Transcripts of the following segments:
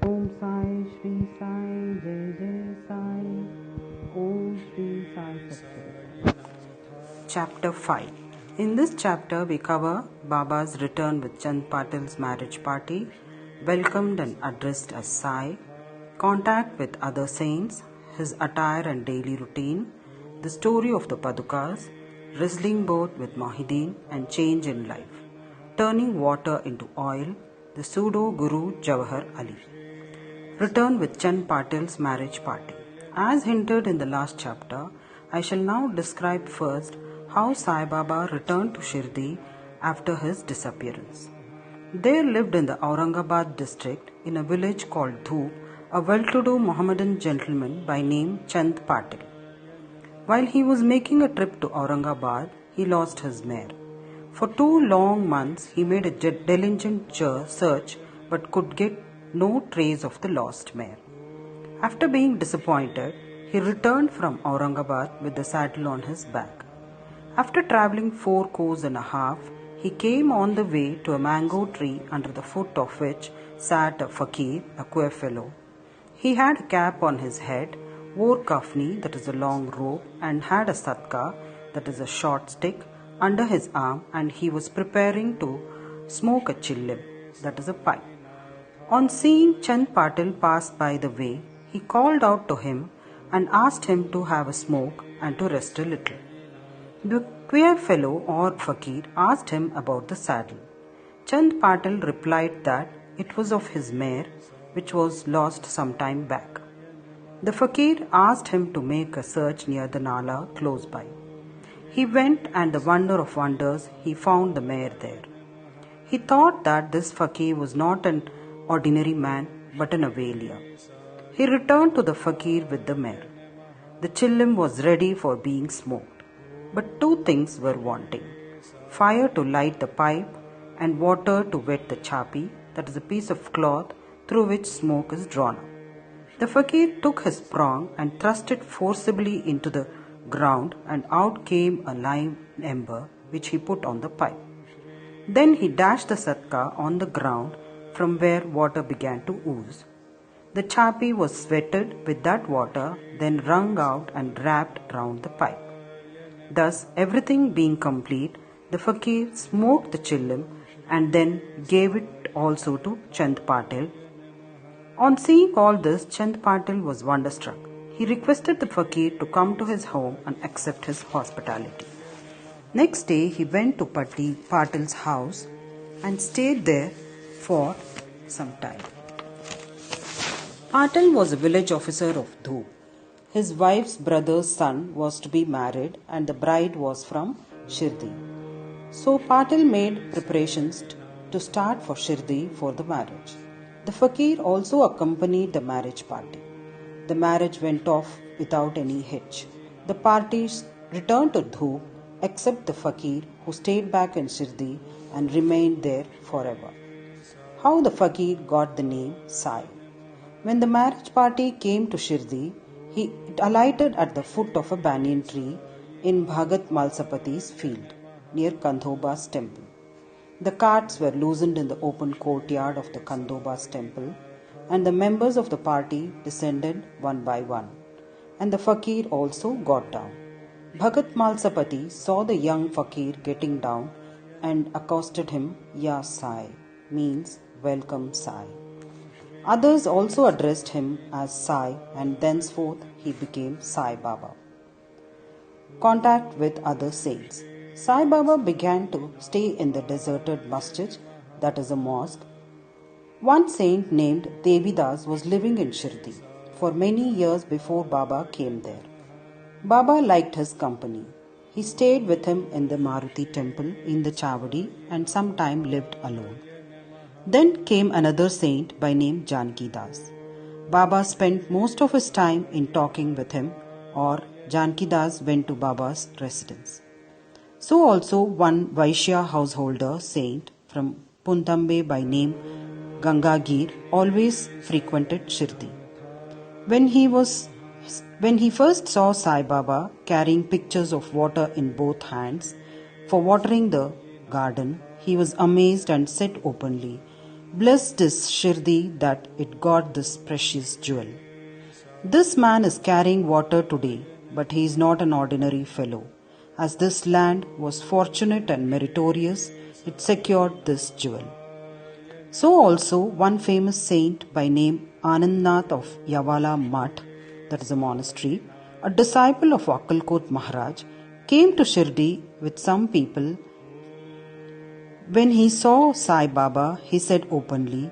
Om Sai Shri Sai Jai Jai Sai Om Shri Sai SATCHARITRA. Chapter 5. In this chapter we cover Baba's return with Chand Patil's marriage party, welcomed and addressed as Sai, contact with other saints, his attire and daily routine, the story of the Padukas, wrestling both with Mohideen and change in life, turning water into oil, the pseudo-guru Jawahar Ali. Return with Chand Patil's marriage party. As hinted in the last chapter, I shall now describe first how Sai Baba returned to Shirdi after his disappearance. There lived in the Aurangabad district, in a village called Dhoop, a well-to-do Mohammedan gentleman by name Chand Patil. While he was making a trip to Aurangabad, he lost his mare. For 2 long months, he made a diligent search but could get no trace of the lost mare. After being disappointed, he returned from Aurangabad with the saddle on his back. After travelling 4 kos and a half, he came on the way to a mango tree under the foot of which sat a fakir, a queer fellow. He had a cap on his head, wore kafni, that is a long robe, and had a satka, that is a short stick, under his arm, and he was preparing to smoke a chillim, that is a pipe. On seeing Chand Patil pass by the way, he called out to him and asked him to have a smoke and to rest a little. The queer fellow or fakir asked him about the saddle. Chand Patil replied that it was of his mare, which was lost some time back. The fakir asked him to make a search near the Nala close by. He went, and the wonder of wonders, he found the mare there. He thought that this fakir was not an ordinary man but an Aveliya. He returned to the fakir with the mare. The chillim was ready for being smoked, but 2 things were wanting: fire to light the pipe and water to wet the chapi, that is a piece of cloth through which smoke is drawn up. The fakir took his prong and thrust it forcibly into the ground, and out came a live ember which he put on the pipe. Then he dashed the satka on the ground from where water began to ooze. The chapi was sweated with that water, then wrung out and wrapped round the pipe. Thus, everything being complete, the fakir smoked the chillim and then gave it also to Chand Patil. On seeing all this, Chand Patil was wonderstruck. He requested the fakir to come to his home and accept his hospitality. Next day, he went to Patil's house and stayed there for some time. Patil was a village officer of Dhoop. His wife's brother's son was to be married, and the bride was from Shirdi. So Patil made preparations to start for Shirdi for the marriage. The fakir also accompanied the marriage party. The marriage went off without any hitch. The parties returned to Dhoop except the fakir, who stayed back in Shirdi and remained there forever. How the fakir got the name Sai. When the marriage party came to Shirdi, it alighted at the foot of a banyan tree in Bhagat Malsapati's field, near Kandhoba's temple. The carts were loosened in the open courtyard of the Kandhoba's temple, and the members of the party descended one by one, and the fakir also got down. Bhagat Malsapati saw the young fakir getting down and accosted him, Ya Sai, means welcome Sai. Others also addressed him as Sai, and thenceforth he became Sai Baba. Contact with other saints. Sai Baba began to stay in the deserted masjid, that is a mosque. One saint named Devidas was living in Shirdi for many years before Baba came there. Baba liked his company. He stayed with him in the Maruti temple in the Chavadi and sometime lived alone. Then came another saint by name Janki Das. Baba spent most of his time in talking with him, or Janki Das went to Baba's residence. So also one Vaishya householder saint from Puntambe by name Gangagir always frequented Shirdi. When he first saw Sai Baba carrying pitchers of water in both hands for watering the garden, he was amazed and said openly, Blessed is Shirdi that it got this precious jewel. This man is carrying water today, but he is not an ordinary fellow. As this land was fortunate and meritorious, it secured this jewel. So also one famous saint by name Anandnath of Yavala Math, that is a monastery, a disciple of Akkalkot Maharaj, came to Shirdi with some people. When he saw Sai Baba, he said openly,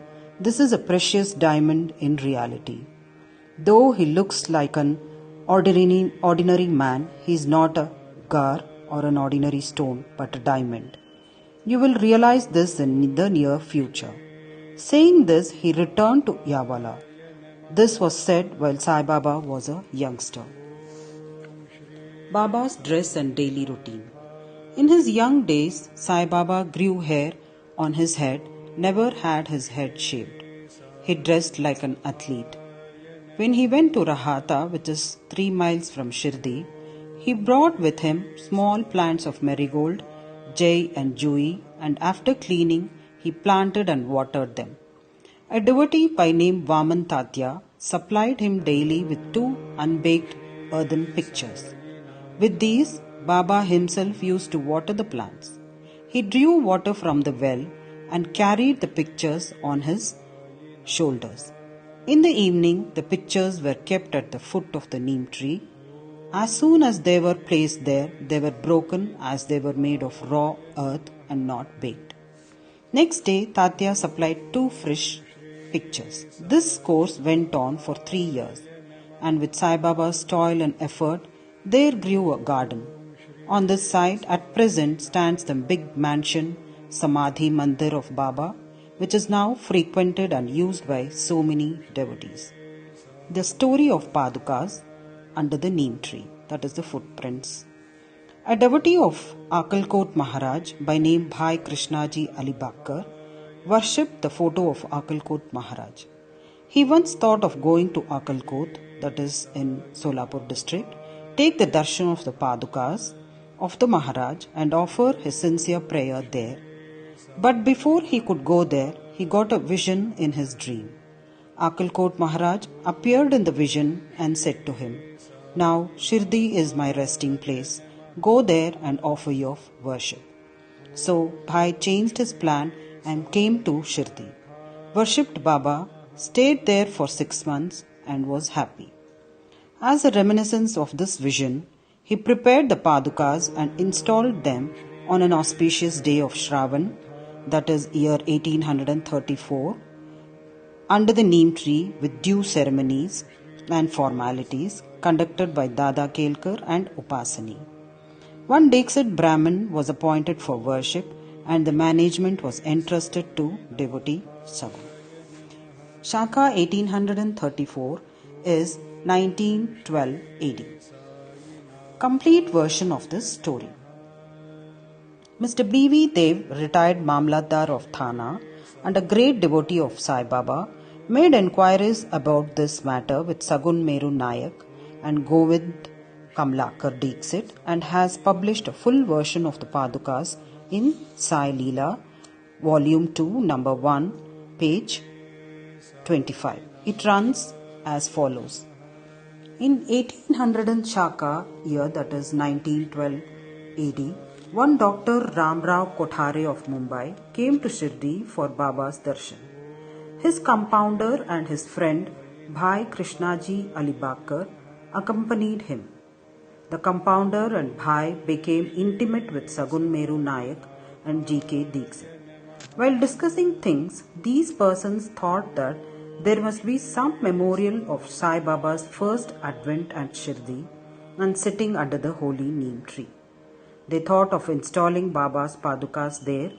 "This is a precious diamond in reality. Though he looks like an ordinary man, he is not a gar or an ordinary stone, but a diamond. You will realize this in the near future." Saying this, he returned to Yavala. This was said while Sai Baba was a youngster. Baba's dress and daily routine. In his young days, Sai Baba grew hair on his head, never had his head shaved. He dressed like an athlete. When he went to Rahata, which is 3 miles from Shirdi, he brought with him small plants of marigold, jay and jui, and after cleaning, he planted and watered them. A devotee by name Vaman Tatya supplied him daily with 2 unbaked earthen pictures. With these, Baba himself used to water the plants. He drew water from the well and carried the pictures on his shoulders. In the evening, the pictures were kept at the foot of the neem tree. As soon as they were placed there, they were broken as they were made of raw earth and not baked. Next day, Tatya supplied 2 fresh pictures. This course went on for 3 years, and with Sai Baba's toil and effort, there grew a garden. On this site, at present, stands the big mansion Samadhi Mandir of Baba, which is now frequented and used by so many devotees. The story of Padukas under the neem tree, that is the footprints. A devotee of Akkalkot Maharaj by name Bhai Krishnaji Alibakkar worshipped the photo of Akkalkot Maharaj. He once thought of going to Akkalkot, that is in Solapur district, take the darshan of the Padukas of the Maharaj and offer his sincere prayer there. But before he could go there, he got a vision in his dream. Akkalkot Maharaj appeared in the vision and said to him, "Now Shirdi is my resting place. Go there and offer your worship." So Bhai changed his plan and came to Shirdi, worshipped Baba, stayed there for 6 months and was happy. As a reminiscence of this vision, he prepared the Padukas and installed them on an auspicious day of Shravan, that is year 1834, under the neem tree with due ceremonies and formalities conducted by Dada Kelkar and Upasani. One Dixit Brahmin was appointed for worship and the management was entrusted to devotee Sagun. Shaka 1834 is 1912 AD. Complete version of this story. Mr. B.V. Dev, retired Mamlatdar of Thana and a great devotee of Sai Baba, made enquiries about this matter with Sagun Meru Nayak and Govind Kamlakar Dixit and has published a full version of the Padukas in Sai Leela, volume 2, number 1, page 25. It runs as follows. In 1800 Shaka year, that is 1912 AD, one Dr. Ramrao Kothare of Mumbai came to Shirdi for Baba's darshan. His compounder and his friend Bhai Krishnaji Alibakkar accompanied him. The compounder and Bhai became intimate with Sagun Meru Nayak and G.K. Dixit. While discussing things, these persons thought that there must be some memorial of Sai Baba's first advent at Shirdi and sitting under the holy neem tree. They thought of installing Baba's Padukas there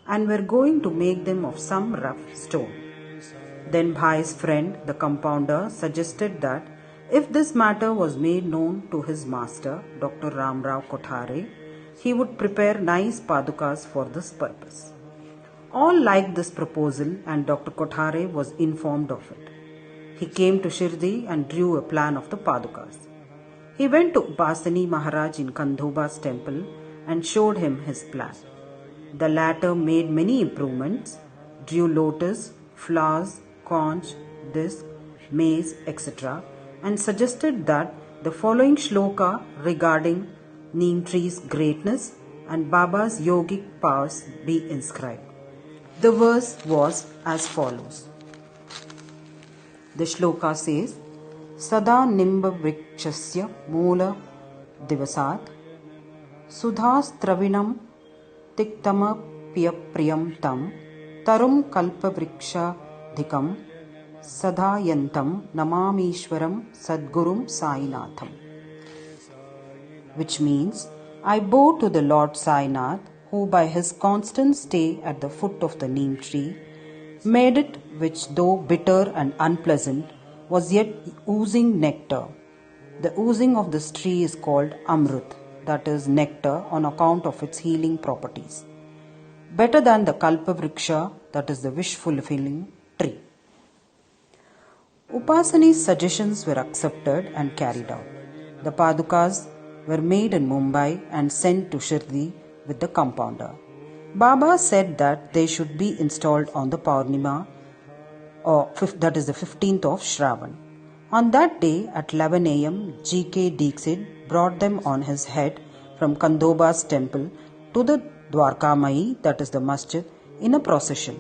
and were going to make them of some rough stone. Then Bhai's friend, the compounder, suggested that if this matter was made known to his master, Dr. Ramrao Kothare, he would prepare nice Padukas for this purpose. All liked this proposal and Dr. Kothare was informed of it. He came to Shirdi and drew a plan of the Padukas. He went to Upasani Maharaj in Kandhoba's temple and showed him his plan. The latter made many improvements, drew lotus, flowers, conch, disc, maize, etc., and suggested that the following shloka regarding neem tree's greatness and Baba's yogic powers be inscribed. The verse was as follows. The shloka says, Sada nimba vrikshasya moola divasat sudhastravinam tiktama piyapriyam tam tarum kalpa vriksha dhikam sadhayantam namamishwaram sadgurum sainatham. Which means, I bow to the Lord Sainath, who by his constant stay at the foot of the neem tree made it, which though bitter and unpleasant, was yet oozing nectar. The oozing of this tree is called Amrut, that is nectar, on account of its healing properties. Better than the Kalpa Vriksha, that is the wish-fulfilling tree. Upasani's suggestions were accepted and carried out. The Padukas were made in Mumbai and sent to Shirdi with the compounder. Baba said that they should be installed on the Purnima, that is the 15th of Shravan. On that day at 11 a.m., G.K. Dixit brought them on his head from Kandoba's temple to the Dwarkamai, that is the masjid, in a procession.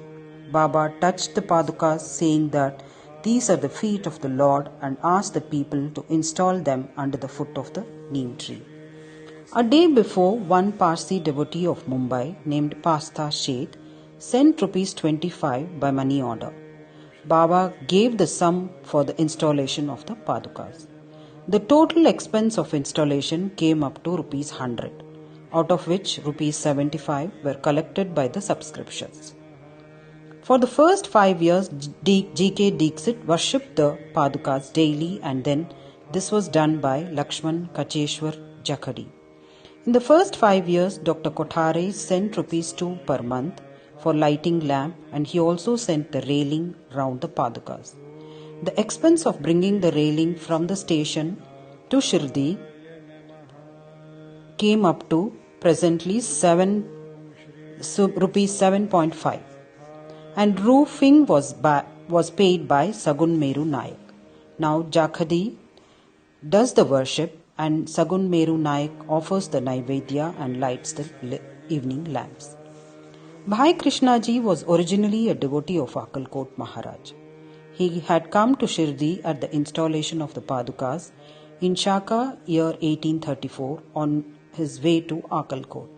Baba touched the Padukas, saying that these are the feet of the Lord, and asked the people to install them under the foot of the neem tree. A day before, one Parsi devotee of Mumbai named Pasta Sheth sent rupees 25 by money order. Baba gave the sum for the installation of the Padukas. The total expense of installation came up to rupees 100, out of which rupees 75 were collected by the subscriptions. For the first 5 years, G.K. Dixit worshipped the Padukas daily, and then this was done by Lakshman Kacheshwar Jakhadi. In the first 5 years, Dr. Kothare sent rupees 2 per month for lighting lamp, and he also sent the railing round the Padukas. The expense of bringing the railing from the station to Shirdi came up to presently rupees 7.5, and roofing was paid by Sagun Meru Nayak. Now Jakhadi does the worship, and Sagun Meru Nayak offers the Naivedya and lights the evening lamps. Bhai Krishnaji was originally a devotee of Akalkot Maharaj. He had come to Shirdi at the installation of the Padukas in Shaka year 1834 on his way to Akalkot.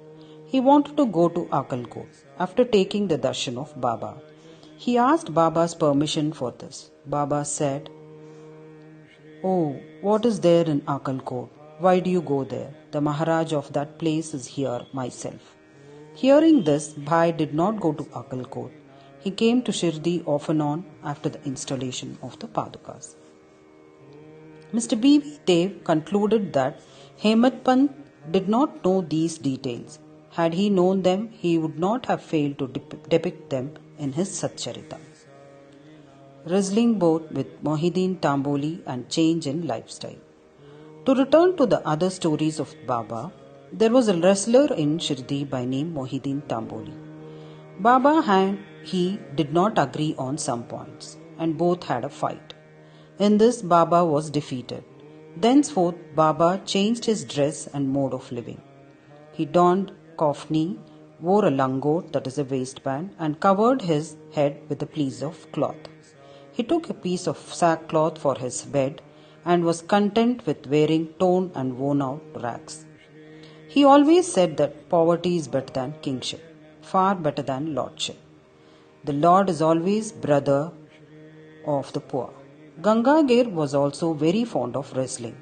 He wanted to go to Akalkot after taking the darshan of Baba. He asked Baba's permission for this. Baba said, "Oh, what is there in Akalkot? Why do you go there? The Maharaj of that place is here myself." Hearing this, Bhai did not go to Akalkot. He came to Shirdi off and on after the installation of the Padukas. Mr. B.V. Dev concluded that Hemat Pant did not know these details. Had he known them, he would not have failed to depict them in his SATCHARITRA. Wrestling both with Mohideen Tamboli and change in lifestyle. To return to the other stories of Baba, there was a wrestler in Shirdi by name Mohideen Tamboli. Baba and he did not agree on some points, and both had a fight. In this, Baba was defeated. Thenceforth, Baba changed his dress and mode of living. He donned kofni, wore a langot, that is a waistband, and covered his head with a piece of cloth. He took a piece of sackcloth for his bed and was content with wearing torn and worn-out rags. He always said that poverty is better than kingship, far better than lordship. The Lord is always brother of the poor. Gangagir was also very fond of wrestling.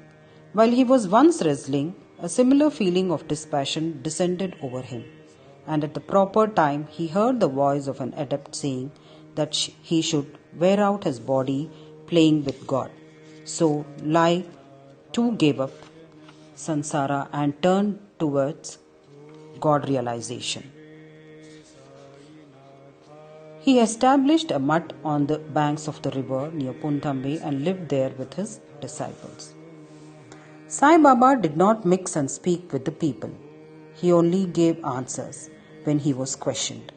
While he was once wrestling, a similar feeling of dispassion descended over him, and at the proper time he heard the voice of an adept saying that he should wear out his body playing with God. So Lai too gave up Sansara and turned towards God realization. He established a mutt on the banks of the river near Punthambe and lived there with his disciples. Sai Baba did not mix and speak with the people. He only gave answers when he was questioned.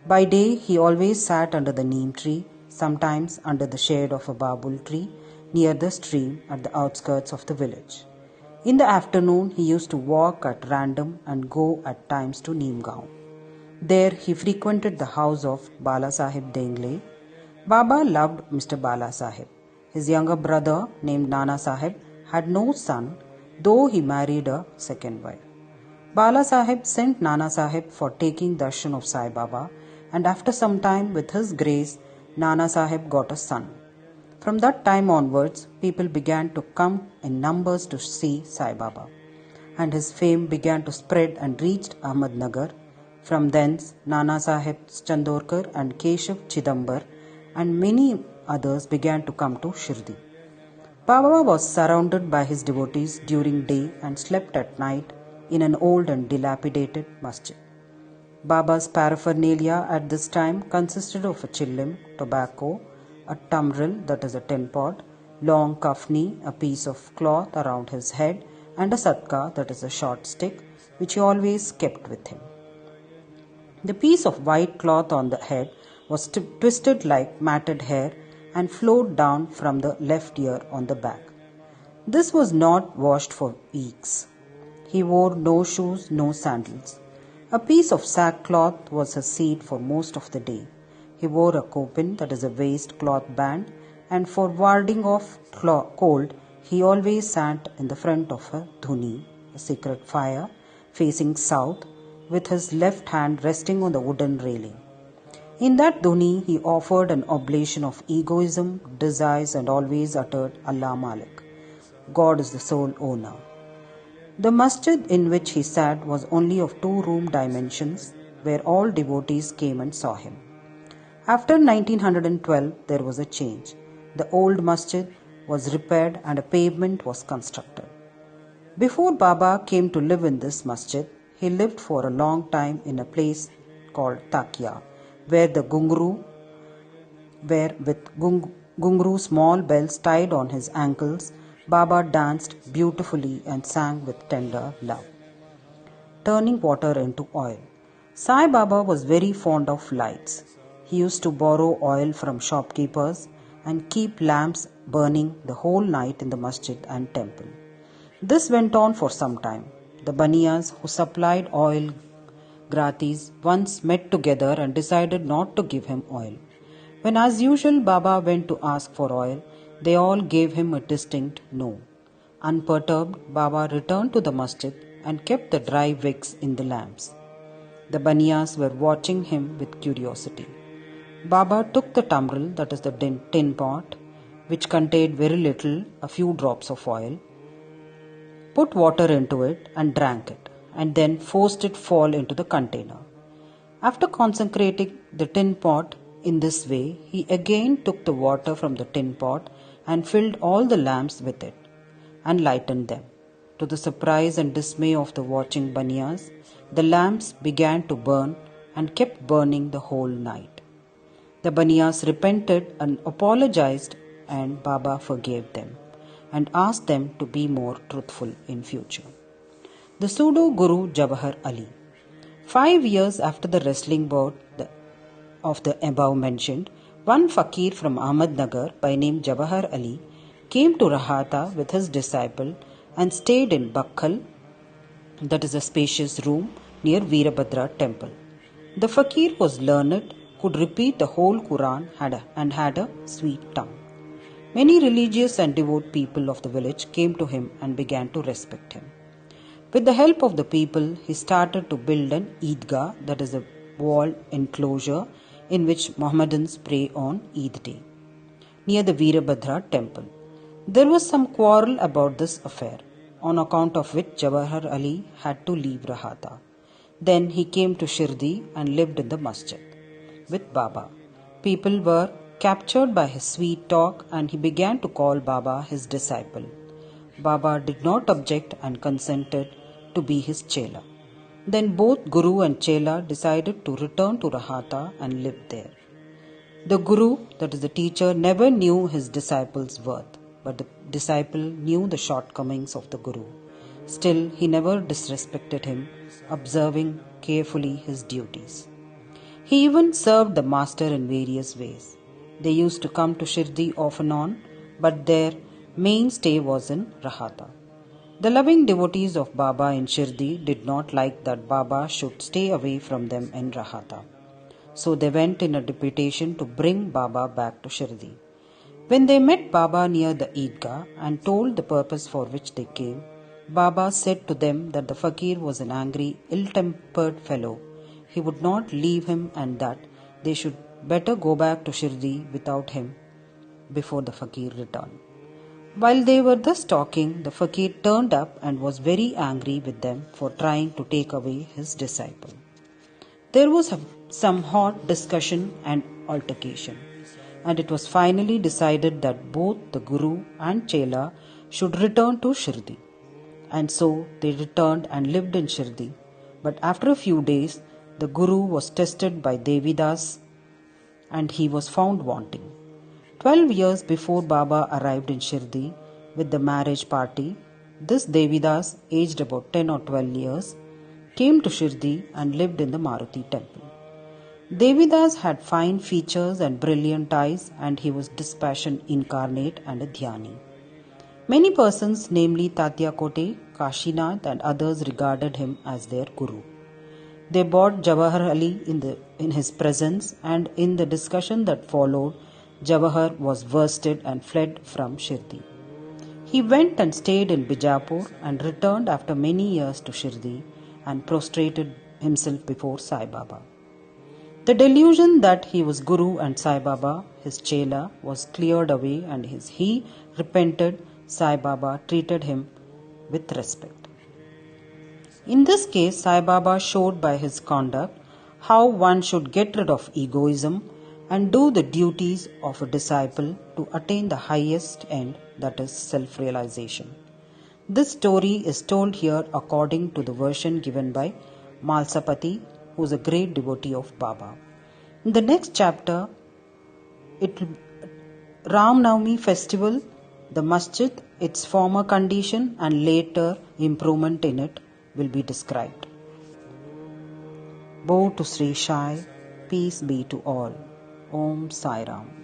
By day, he always sat under the neem tree, sometimes under the shade of a babul tree near the stream at the outskirts of the village. In the afternoon, he used to walk at random and go at times to Neemgaon. There he frequented the house of Bala Sahib Dengle. Baba loved Mr. Bala Sahib. His younger brother, named Nana Sahib, had no son, though he married a second wife. Bala Sahib sent Nana Sahib for taking darshan of Sai Baba, and after some time, with his grace, Nana Sahib got a son. From that time onwards, people began to come in numbers to see Sai Baba, and his fame began to spread and reached Ahmednagar. From thence, Nana Sahib Chandorkar and Keshav Chidambar and many others began to come to Shirdi. Baba was surrounded by his devotees during day and slept at night in an old and dilapidated masjid. Baba's paraphernalia at this time consisted of a chillim, tobacco, a tumbril, that is a tin pot, long kafni, a piece of cloth around his head, and a satka, that is a short stick, which he always kept with him. The piece of white cloth on the head was twisted like matted hair and flowed down from the left ear on the back. This was not washed for weeks. He wore no shoes, no sandals. A piece of sackcloth was his seat for most of the day. He wore a kopin, that is a waist cloth band, and for warding off cold, he always sat in the front of a dhuni, a sacred fire, facing south, with his left hand resting on the wooden railing. In that dhuni, he offered an oblation of egoism, desires, and always uttered Allah Malik. God is the sole owner. The masjid in which he sat was only of 2-room dimensions, where all devotees came and saw him. After 1912, there was a change. The old masjid was repaired and a pavement was constructed. Before Baba came to live in this masjid, he lived for a long time in a place called Takia, where with gungru small bells tied on his ankles, Baba danced beautifully and sang with tender love. Turning water into oil. Sai Baba was very fond of lights. He used to borrow oil from shopkeepers and keep lamps burning the whole night in the masjid and temple. This went on for some time. The baniyas who supplied oil gratis once met together and decided not to give him oil. When as usual Baba went to ask for oil, they all gave him a distinct no. Unperturbed, Baba returned to the masjid and kept the dry wicks in the lamps. The baniyas were watching him with curiosity. Baba took the tumbril, that is the tin pot, which contained very little, a few drops of oil, put water into it and drank it, and then forced it fall into the container. After consecrating the tin pot in this way, he again took the water from the tin pot and filled all the lamps with it and lightened them. To the surprise and dismay of the watching baniyas, the lamps began to burn and kept burning the whole night. The baniyas repented and apologized, and Baba forgave them and asked them to be more truthful in future. The pseudo-guru Jawahar Ali. 5 years after the wrestling bout of the above mentioned, one fakir from Ahmednagar by name Jawahar Ali came to Rahata with his disciple and stayed in Bakhal, that is a spacious room near Veerabhadra temple. The fakir was learned, could repeat the whole Quran and had a sweet tongue. Many religious and devout people of the village came to him and began to respect him. With the help of the people, he started to build an Eidgah, that is a walled enclosure in which Mohammedans pray on Eid day, near the Veerabhadra temple. There was some quarrel about this affair, on account of which Jawahar Ali had to leave Rahata. Then he came to Shirdi and lived in the masjid with Baba. People were captured by his sweet talk and he began to call Baba his disciple. Baba did not object and consented to be his chela. Then both Guru and Chela decided to return to Rahata and live there. The Guru, that is the teacher, never knew his disciple's worth, but the disciple knew the shortcomings of the Guru. Still, he never disrespected him, observing carefully his duties. He even served the master in various ways. They used to come to Shirdi off and on, but their main stay was in Rahata. The loving devotees of Baba in Shirdi did not like that Baba should stay away from them in Rahata. So they went in a deputation to bring Baba back to Shirdi. When they met Baba near the Eidgah and told the purpose for which they came, Baba said to them that the fakir was an angry, ill-tempered fellow. He would not leave him and that they should better go back to Shirdi without him before the fakir returned. While they were thus talking, the fakir turned up and was very angry with them for trying to take away his disciple. There was some hot discussion and altercation, and it was finally decided that both the Guru and Chela should return to Shirdi. And so they returned and lived in Shirdi. But after a few days, the Guru was tested by Devidas and he was found wanting. 12 years before Baba arrived in Shirdi with the marriage party, this Devidas, aged about 10 or 12 years, came to Shirdi and lived in the Maruti temple. Devidas had fine features and brilliant eyes, and he was dispassion incarnate and a dhyani. Many persons, namely Tatya Kote, Kashinath and others regarded him as their guru. They bought Jawahar Ali in his presence, and in the discussion that followed, Jawahar was worsted and fled from Shirdi. He went and stayed in Bijapur and returned after many years to Shirdi and prostrated himself before Sai Baba. The delusion that he was Guru and Sai Baba, his Chela, was cleared away, and he repented. Sai Baba treated him with respect. In this case, Sai Baba showed by his conduct how one should get rid of egoism and do the duties of a disciple to attain the highest end, that is self-realization. This story is told here according to the version given by Malsapati, who is a great devotee of Baba. In the next chapter, Ram Navami festival, the masjid, its former condition and later improvement in it will be described. Bow to Sri Sai, peace be to all. Om Sai Ram.